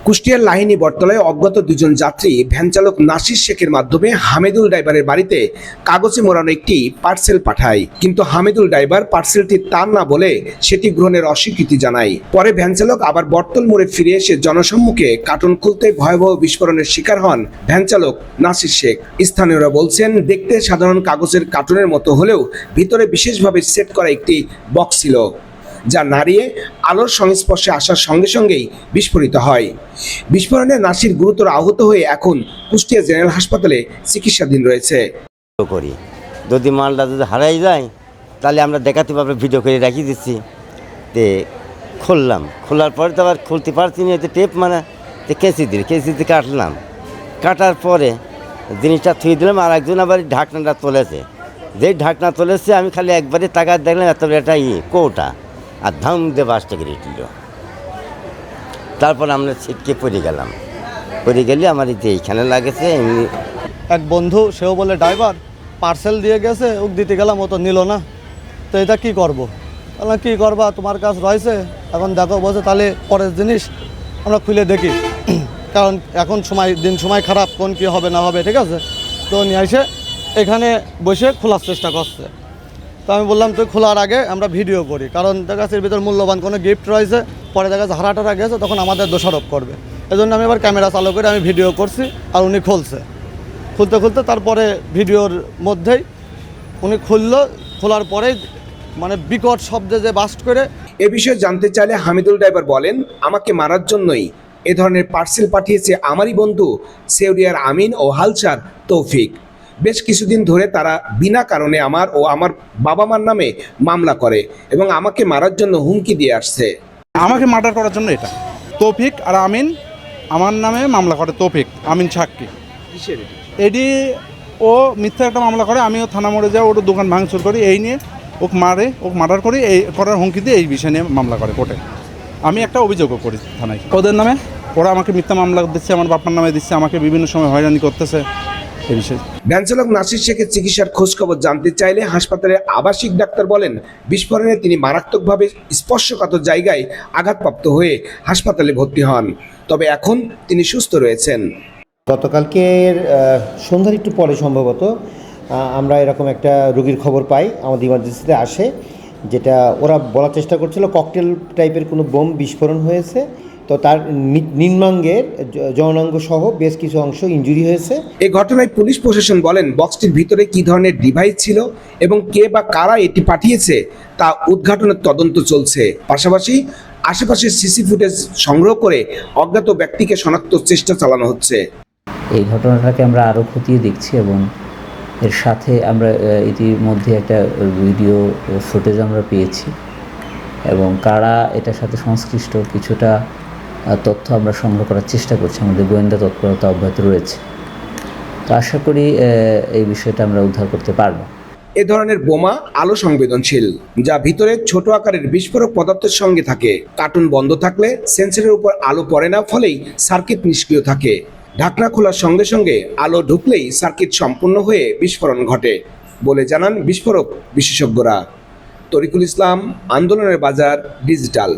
কুষ্টিয়ার লাহিনী বটতলায় অজ্ঞাত দুজন যাত্রী ভ্যান চালক নাসির শেখের মাধ্যমে হামিদুল ড্রাইভারের বাড়িতে কাগজে মোড়ানো একটি পার্সেল পাঠায়, কিন্তু হামিদুল ড্রাইভার পার্সেলটি তার না বলে সেটি গ্রহণের অস্বীকৃতি জানায়। পরে ভ্যান চালক আবার বটতল মোড়ে ফিরে এসে জনসম্মুখে কার্টন খুলতে ভয়াবহ বিস্ফোরণের শিকার হন ভ্যান চালক নাসির শেখ। স্থানীয়রা বলছেন, দেখতে সাধারণ কাগজের কার্টনের মতো হলেও ভিতরে বিশেষভাবে সেট করা একটি বক্স ছিল, যা নাড়িয়ে আলোর সংস্পর্শে আসার সঙ্গে সঙ্গেই বিস্ফোরিত হয়। বিস্ফোরণে নাসির গুরুতর আহত হয়ে এখন কুষ্টিয়া জেনারেল হাসপাতালে চিকিৎসাধীন রয়েছে। করি যদি মালটা যদি হারাই যায় তাহলে আমরা দেখাতে পারবো, ভিডিও করে রাখিয়ে দিচ্ছি। তে খুললাম, খোলার পরে তো আবার খুলতে পারছি না, টেপ মানে কেঁচিতে কাটলাম, কাটার পরে জিনিসটা থুয়ে দিলাম। আর একজন আবার ঢাকনাটা তুলেছে, যেই ঢাকনা তুলেছে আমি খালি একবারে তাকায় দেখলাম এত একটা কৌটা, আর ধাম দিয়ে বাসটা করে দিল। তারপর আমরা ছিটকে পড়ে গেলে আমার এইখানে লাগেছে। এমনি এক বন্ধু, সেও বলে ড্রাইভার পার্সেল দিয়ে গেছে, ও দিতে গেলাম, ও তো নিল না, তো এটা কী করবো? তাহলে কী করবা, তোমার কাজ রয়েছে, এখন দেখো বলছে তাহলে পরের জিনিস আমরা খুলে দেখি, কারণ এখন সময় খারাপ, কোন কী হবে না হবে, ঠিক আছে। তো নিয়ে এসে এখানে বসে খোলার চেষ্টা করছে। তো আমি বললাম তুই খোলার আগে আমরা ভিডিও করি, কারণ দেখা যাচ্ছে এর ভিতর মূল্যবান কোনো গিফট রয়েছে, পরে দেখা যাচ্ছে হারাটারা গেছে, তখন আমাদের দোষারোপ করবে। এই জন্য আমি এবার ক্যামেরা চালু করে আমি ভিডিও করছি, আর উনি খুলতে তারপরে ভিডিওর মধ্যেই উনি খোলার পরেই মানে বিকট শব্দে যে বাস্ট করে। এ বিষয়ে জানতে চাইলে হামিদুল ড্রাইভার বলেন, আমাকে মারার জন্যই এ ধরনের পার্সেল পাঠিয়েছে আমারই বন্ধু সেউরিয়ার আমিন ও হালচার তৌফিক। বেশ কিছুদিন ধরে তারা বিনা কারণে আমার ও আমার বাবা মার নামে মামলা করে এবং আমাকে মারার জন্য হুমকি দিয়ে আসছে। আমাকে মার্ডার করার জন্য এটা তৌফিক আর আমিন আমার নামে মামলা করে। তৌফিক আমিন সাক্ষী এডি ও মিথ্যা একটা মামলা করে, আমিও থানা মোড়ে যাই, ওর দোকান ভাঙচুর করি, এই নিয়ে ওক মার্ডার করি, এই করার হুমকি দিয়ে এই বিষয় নিয়ে মামলা করে কোর্টে। আমি একটা অভিযোগও করি থানায় ওদের নামে। ওরা আমাকে মিথ্যা মামলা দিচ্ছে, আমার বাবার নামে দিচ্ছে, আমাকে বিভিন্ন সময় হয়রানি করতেছে এই বিষয়ে। ভ্যান চালক নাসির শেখের চিকিৎসার খোঁজখবর জানতে চাইলে হাসপাতালের আবাসিক ডাক্তার বলেন, বিস্ফোরণে তিনি মারাত্মকভাবে স্পর্শকাতর জায়গায় আঘাতপ্রাপ্ত হয়ে হাসপাতালে ভর্তি হন, তবে এখন তিনি সুস্থ রয়েছেন। গতকালকের সন্ধ্যার একটু পরে সম্ভবত আমরা এরকম একটা রোগীর খবর পাই, আমাদের ইমার্জেন্সিতে আসে, যেটা ওরা বলার চেষ্টা করছিল ককটেল টাইপের কোনো বোম বিস্ফোরণ হয়েছে। তো তার নিম্নাঙ্গের যৌনাঙ্গ সহ বেশ কিছু অংশ ইনজুরি হয়েছে। এই ঘটনায় পুলিশ প্রশাসন বলেন, বক্সটির ভিতরে কী ধরনের ডিভাইস ছিল এবং কে বা কারা এটি পাঠিয়েছে তা উদ্ঘাটনের তদন্ত চলছে। পাশাপাশি আশেপাশের সিসি ফুটেজ সংগ্রহ করে অজ্ঞাত ব্যক্তিকে শনাক্তর চেষ্টা চালানো হচ্ছে। এই ঘটনাটাকে আমরা আরও খতিয়ে দেখছি এবং এর সাথে আমরা ইতিমধ্যে একটা ভিডিও ফুটেজ আমরা পেয়েছি এবং কারা এটার সাথে সংশ্লিষ্ট কিছুটা তথ্য আমরা সংগ্রহ করার চেষ্টা করছি। আমাদের গোয়েন্দা তৎপরতা অব্যাহত রয়েছে, তো আশা করি এই বিষয়টা আমরা উদ্ধার করতে পারবো। এ ধরনের বোমা আলো সংবেদনশীল, যা ভিতরে ছোট আকারের বিস্ফোরক পদার্থের সঙ্গে থাকে। কার্টুন বন্ধ থাকলে সেন্সরের উপর আলো পড়ে না, ফলেই সার্কিট নিষ্ক্রিয় থাকে। ঢাকনা খোলার সঙ্গে সঙ্গে আলো ঢুকলেই সার্কিট সম্পূর্ণ হয়ে বিস্ফোরণ ঘটে বলে জানান বিস্ফোরক বিশেষজ্ঞরা। তরিকুল ইসলাম, আন্দোলনের বাজার, ডিজিটাল।